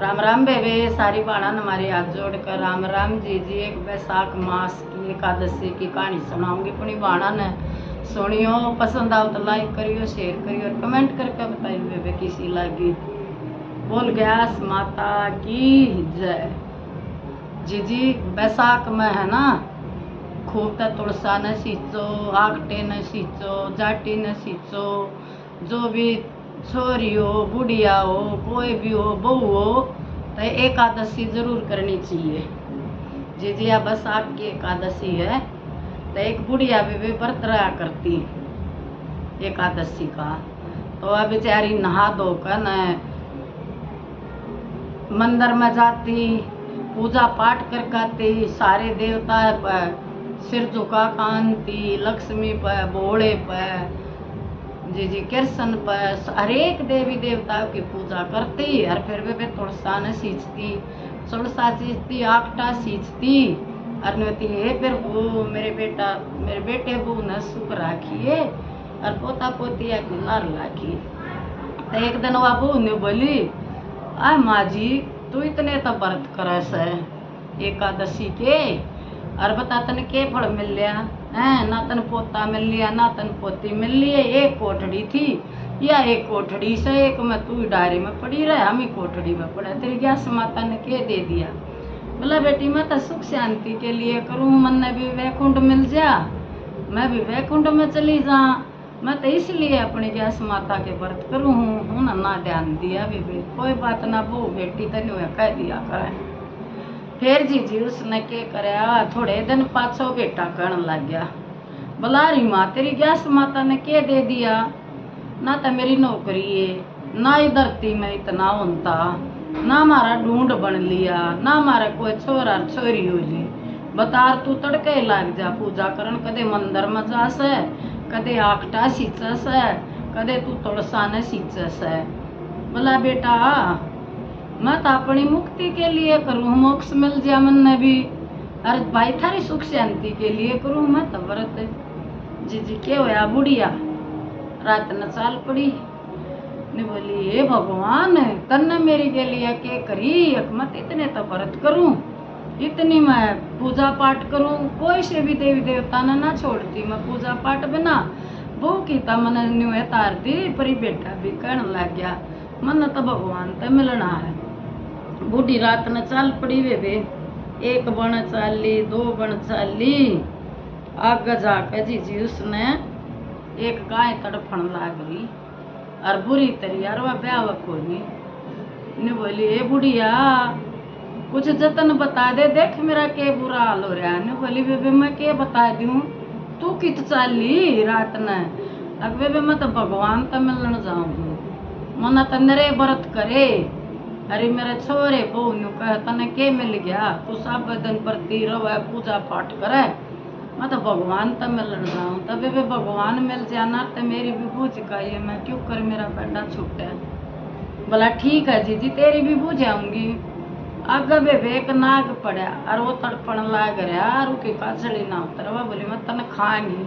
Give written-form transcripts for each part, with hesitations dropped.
राम राम बेबे सारी बाणा हमारे हाथ जोड़कर राम राम जी। एक बैसाख मास की एकादशी की कहानी सुनाऊंगी अपनी बाणा ने सुनियो। पसंद आओ तो लाइक करियो, शेयर करियो और कमेंट करके बताइए बेबे किसी लगी। बोल गैस माता की जय। जी बैसाख में है ना, खूब तो तुलसा न सींचो, आकटे न सींचो, जाटी न सींचो, जो भी छोरी हो, बुढ़िया हो, कोई भी हो, बहू हो, तो एकादशी जरूर करनी चाहिए। जी या बैसाख की एकादशी है तो एक बुढ़िया भी व्रत रहा करती एकादशी का। तो अब बेचारी नहा धोकर न मंदिर में जाती, पूजा पाठ कर आती, सारे देवता पर सिर झुका कांति, लक्ष्मी पर, भोले पर, जी कृष्ण पर, हर एक देवी देवताओं की पूजा करती। और फिर वे तुलसा न सींचती, तुलसा सींचती, आकटा सींचती और नती हे प्रभु मेरे बेटे बहू न सुख राखिए और पोता पोतिया की लार लाखी। तो एक दिन वह बहू ने बोली, आ माँ जी तू इतने तो व्रत करे से एकादशी के, और बता तन के फल मिल लिया है? ना तन पोता मिल लिया, ना तन पोती मिल लिए। एक कोठड़ी थी या एक कोठड़ी से एक में तू डायरी में पड़ी रहे, हम ही कोठड़ी में पड़े। तेरी गैस माता ने के दे दिया? बोला बेटी मैं तो सुख शांति के लिए करूँ, मन ने भी वैकुंठ मिल जा, मैं भी वैकुंठ में चली जा, मैं तो इसलिए अपनी गैस माता के व्रत करूँ हूँ ना ध्यान दिया भी कोई बात ना बो बेटी तनु कह दिया करें। फिर जी उसने के कराया, थोड़े दिन पाछो बेटा कहन लग गया, बोला री माँ तेरी गैस माता ने के दे दिया? ना तो मेरी नौकरी है, ना ही धरती में इतना होता, ना हमारा ढूंढ बन लिया, ना हमारा कोई छोरा छोरी हो ली। बता तू तड़के लग जा पूजा करन, कदे मंदिर में जा से, कदे आकटा सींचस है, कदे तू तुलसा ने सींचस है। बोला बेटा मैं तो अपनी मुक्ति के लिए करूँ, मोक्ष मिल जाए मन ने भी, अरे भाई थारी सुख शांति के लिए करूँ मैं तो व्रत। जी क्या होया बुढ़िया रात न चाल पड़ी ने बोली, हे भगवान तन्ने मेरी के लिए के करी, मत इतने तो व्रत करूँ, इतनी मैं पूजा पाठ करूँ, कोई से भी देवी देवता ने ना छोड़ती मैं पूजा पाठ बिना। वो की मन न्यू तार दी, पर बेटा भी कहने लग गया मन तो भगवान तो मिलना है। बूढ़ी रात न चाल पड़ी वे एक बन चाली, दो बन चाली, आगे जाके जी उसने एक गाय तड़फन लाग गई और बुरी तरियार वह ब्याह कोनी ने बोली, ए बुढ़िया कुछ जतन बता दे, देख मेरा के बुरा हाल हो रहा है। ने बोली बेबे मैं के बता दूं, तू कित चाली रात न? अग बेबे मैं तो भगवान तो मिलन जाऊंगी, मना तो नरे व्रत करे, अरे मेरे छोरे बहू नु कह तने के मिल गया, तू सब दिन प्रति रवे पूजा पाठ करे, मैं तो भगवान तो मिलन जाऊँ। तब बेबे भगवान मिल जाना तो मेरी भी बूझ का ये मैं क्यों कर मेरा बेटा छूटे। बोला ठीक है जी तेरी भी बूझाऊंगी। आगे बेबे एक नाग पड़ा और वो तड़पण लाग रहा और उसकी काछड़ी ना उतरवा। बोली मैं तने खाएंगी।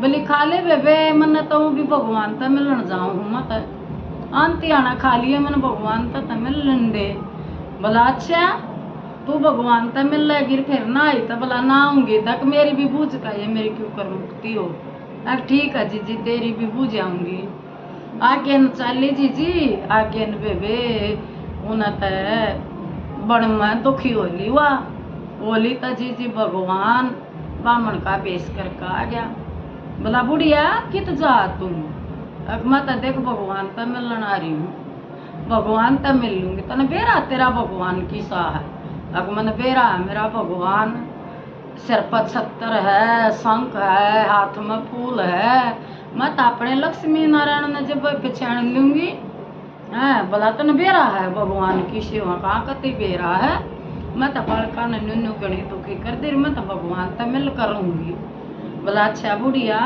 बोली खा ले बेबे, मन तो भी भगवान तो मिलन जाऊँ, मत आंती आना खा लिए मन भगवान तो मिलन दे। बोला अच्छा तू भगवान तो मिल लेगी फिर ना आई तो बोला ना आऊंगी तक मेरी भी बूझ का ये मेरी क्यों कर मुक्ति हो। अब ठीक है जी तेरी भी बूझ आऊंगी। आगे न चाली जी आगे न बेबे उन्हें बड़ में दुखी होली हुआ बोली तो जी भगवान बामण का बेस करके आ गया। बोला बुढ़िया कित जा तुम? अब मैं तो देख भगवान तो मिलन आ रही हूँ, भगवान तो मिल लूंगी। तने बेरा तेरा भगवान की सा है? अब मन बेरा है मेरा भगवान, सिर पर छत्र है, शंख है, हाथ में फूल है, मैं तो अपने लक्ष्मी नारायण ने जब पहचान लूंगी। है बोला तन बेरा है भगवान की सेवा कहाँ कती बेरा है, मैं तो बड़का ने नुनू गणी दुखी कर दे, मैं तो भगवान तो मिल करूँगी। बोला अच्छा बुढ़िया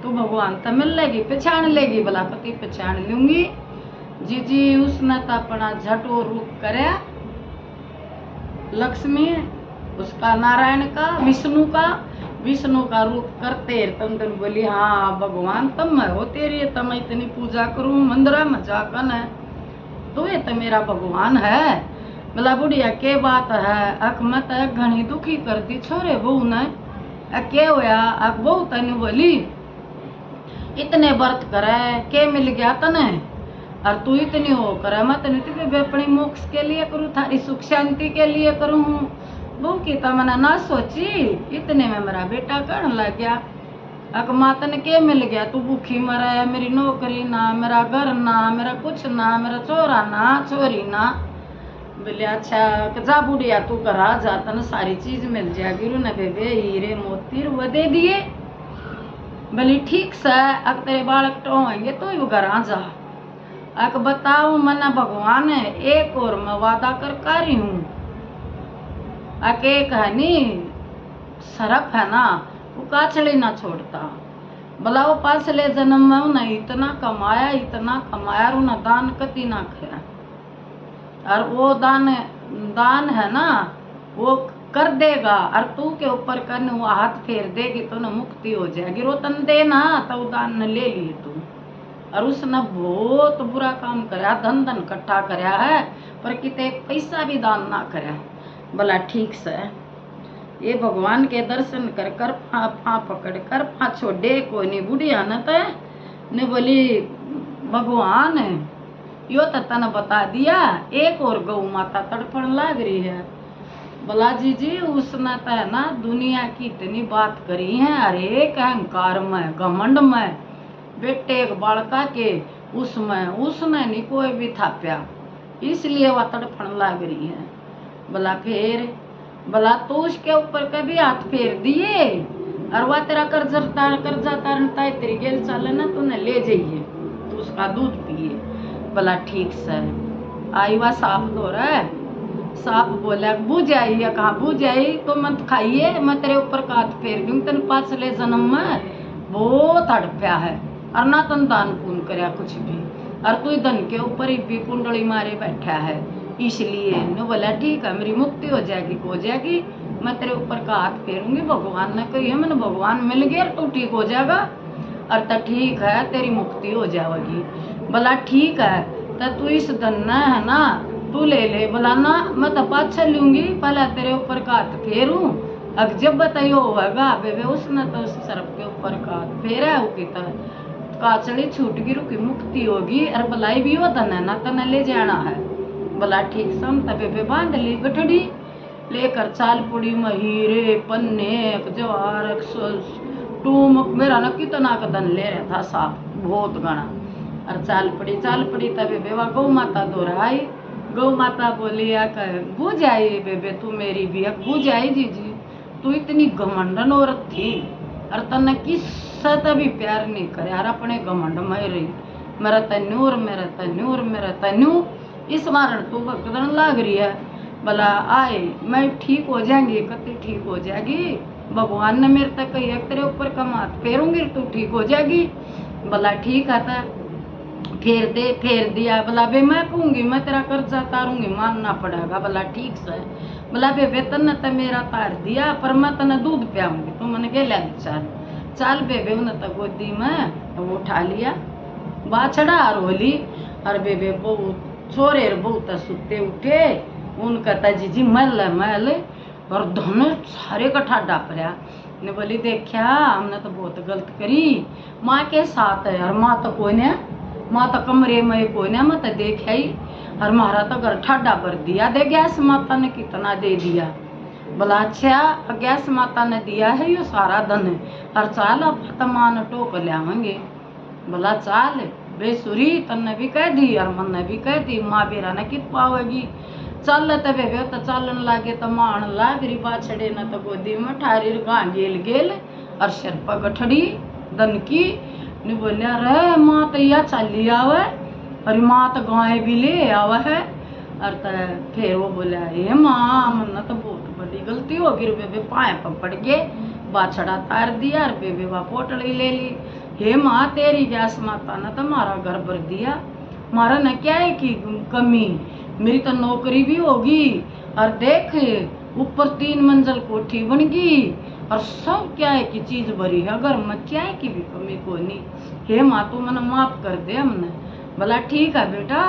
तू भगवान तो मिल लेगी, पहचान लेगी? बोला कति पहचान लूंगी। जी उसने तो अपना झटो रूप करे लक्ष्मी उसका, नारायण का, विष्णु का रूप करते तम तन बोली हाँ भगवान तम मैं हो तेरी तम इतनी पूजा करूँ मंदिर में जाकर न तू ये तो मेरा भगवान है। बोला बुढ़िया के बात है? अक मत घनी दुखी कर दी छोरे बहू ने। के होया? अक बहू तने बोली इतने व्रत करे के मिल गया तने, और तू इतनी हो करे मैं तने तो अपनी मोक्ष के लिए करूँ, थारी सुख शांति के लिए करूँ। बहू की तो मैंने ना सोची, इतने में मेरा बेटा करने लग गया। अक मातन के मिल गया? तू भूखी मरा है, मेरी नौकरी ना, मेरा घर ना, मेरा कुछ ना, मेरा छोरा ना छोरी ना। बोले अच्छा जा बुढ़िया तू करा जा, तन सारी चीज मिल जाएगी। रू न बेबे हीरे मोती वो दे दिए। बोली ठीक से अक तेरे बालक टोएंगे तो वो घर जा। अक बताओ मना भगवान है एक और मैं वादा कर रही हूँ। अक एक है नी सरफ है ना वो काचड़ी ना छोड़ता। बोला वो पाछले जन्म में उन्हें इतना कमाया रू ना दान कति ना खाया, और वो दान है ना वो कर देगा, और तू के ऊपर करने वो हाथ फेर देगी तो न मुक्ति हो जाएगी। रोतन देना तो दान न ले लिए तू। और उसने बहुत बुरा काम कराया, धन इकट्ठा कराया है, पर किते पैसा भी दान ना कराया। बोला ठीक से ये भगवान के दर्शन कर कर फा पकड़ कर फा छोड़े कोई नहीं। बुढ़िया ने बोली भगवान यो तो तने बता दिया, एक और गौ माता तड़पण लाग रही है। बोला जी उसने तो है ना दुनिया की इतनी बात करी है, अरे अहंकार में घमंड में बेटे एक बालका के उसने नहीं कोई भी थाप्या, इसलिए वह तड़पण लाग रही है। बोला फिर? बोला तो उसके ऊपर कभी हाथ फेर दिए और वह तेरा कर्जा तारनता है, तेरी गेल चाले ना तूने ले जाइए, तो उसका दूध पिए। बोला ठीक से। आई वह सांप धो रहा है, सांप बोला बुझ आई है, कहाँ बुझ आई तो मत खाइए, मैं तेरे ऊपर का हाथ फेर दूँ, तेन पाछले जन्म में बहुत हड़प्या है और ना तन दान पुण्य करया कुछ भी, और तू धन के ऊपर ही भी कुंडली मारे बैठा है, इसलिए ने बोला ठीक है मेरी मुक्ति हो जाएगी, मैं तेरे ऊपर का हाथ फेरूंगी। भगवान ने कही मैंने भगवान मिल गया तू ठीक हो जाएगा, और तो ठीक है तेरी मुक्ति हो जाएगी। बोला ठीक है तो तू इस धन है ना तू ले। बोला ना मैं तो पाछा लूंगी, पहले तेरे ऊपर का हाथ फेरूं, अब जब बताइयो होगा बेबे। उसने तो उस सरप के ऊपर का हाथ फेरा है, काचड़ी छूट गई, रुकी मुक्ति होगी, और बलाई भी हो धन है ना तने ले जाना है। बोला ठीक सम तबे बांध ली गठड़ी लेकर चाल पुड़ी में हीरे पन्ने जवार टूमक मेरा न कितना का धन ले रहा था साफ बहुत गणा, और चाल पड़ी तबे बेवा गौ माता दोहराई। गौ माता बोली बुझ आई बेबे तू मेरी भी अब बुझ आई जी तू इतनी घमंडन औरत थी, और तने किससे भी प्यार नहीं करे, और अपने घमंड में रही, मेरा तन्नू इस मारण तू भगदन लाग रही है। बोला आए मैं ठीक हो जाएंगी, कति ठीक हो जाएगी, भगवान ने मेरे तक कही तेरे ऊपर का हाथ फेरूंगी तू ठीक हो जाएगी। बोला ठीक है था फेर दिया। बोला बे मैं कहूँगी मैं तेरा कर्जा तारूंगी, मानना पड़ेगा। बोला ठीक से। बोला बे वेतन ने तो मेरा तार दिया, पर मैं तने दूध पियाऊंगी, तू मैंने गेला चाल बेबे उन्हें तो गोदी में वो उठा लिया बाछड़ा और होली, और बेबे बहुत छोरे बहुत सुते उठे, उनका तजी मल और दोनों सारे कट्ठा डाप रहा ने। बोली देखा हमने तो बहुत गलत करी, माँ के साथ है और माँ तो कोई ने, माँ तो कमरे में कोई ने, मैं तो देखा ही, और मारा तो घर ठाडा भर दिया, दे गैस माता ने कितना दे दिया। बोला अच्छा गैस माता ने दिया है यो सारा धन, और चाल अब मान टोक लियावेंगे। बोला चाल बेसुरी तन्ने भी कह दी और मन ने भी कह दी, माँ बेरा ने कित पावेगी। चल तबे तो चालन लागे तो मान लाग री बाछड़े न तो गोदी में ठारी गां गेल और सिर पर गठड़ी दन की ने बोलिया रे माँ तो यह चली आवे, और माँ तो गाय भी ले आवा है। और फिर वो बोला हे माँ मन तो बहुत बड़ी गलती हो गई, बेबे पाए पर पड़ गए, बाछड़ा तार दिया और बेबे वह पोटली ले ली। हे माँ तेरी गैस माता ने तो मारा घर भर दिया, मारा न क्या है कि कमी, मेरी तो नौकरी भी होगी, और देख ऊपर 3 मंजिल कोठी बन गई, और सब क्या है की चीज भरी है, घर में क्या है की भी कमी को नहीं। हे माँ तू मैंने माफ कर दे हमने। बोला ठीक है बेटा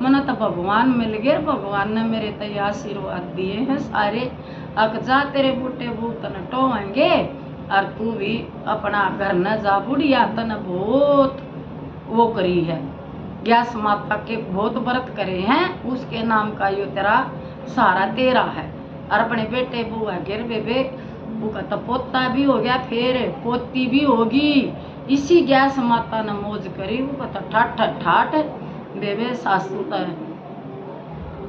मन तो भगवान मिल गए, भगवान ने मेरे तय आशीर्वाद दिए हैं सारे। अक जा तेरे बूटे बूत न टोएंगे, और तू भी अपना घर न जा, बुढ़िया तन बहुत वो करी है, ग्यास माता के बहुत व्रत करे हैं, उसके नाम का यो तेरा सारा तेरा है। और अपने बेटे बुआ गिर बेबे, वो तो पोता भी हो गया, फिर पोती भी होगी, इसी गैस माता ने मौज करी। वो तो ठाठ ठाठ बेबे सासू तो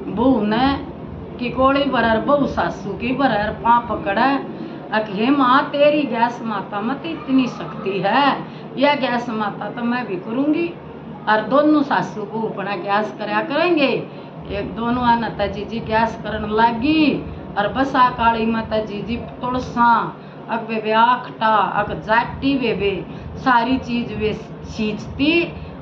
बहू ने की कोड़ी बरर, बहू सासू की बरर पाँ पकड़ा, हे माँ तेरी गैस माता मत इतनी शक्ति है, यह गैस माता तो मैं भी करूँगी। और दोनों सासू को अपना गैस कराया करेंगे, एक दोनों आना जी गैस करने लगी। और बसा काली माता जी तुलसा अग बेबे आखटा अग जाटी बेबे सारी चीज वे सींचती,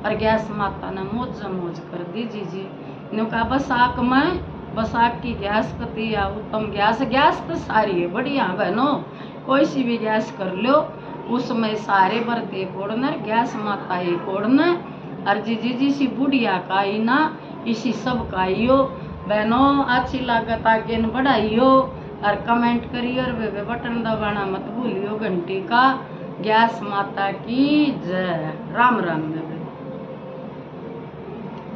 और गैस माता ने मौज मौज कर दी जी ने कहा बसाक में, बसाक की गैस कती है उत्तम गैस, गैस तो सारी है बढ़िया बहनों, कोई सी भी गैस कर लो, उसमें सारे बरते कोड़ना, गैस माता ये कोड़ना। और जी सी बुढ़िया का ही ना इसी सब का ही हो बहनों, अच्छी लागत आगे न बढ़ाइयो, और कमेंट करियो, और वे बटन दबाना मत भूलियो घंटी का। गैस माता की जय। राम राम में।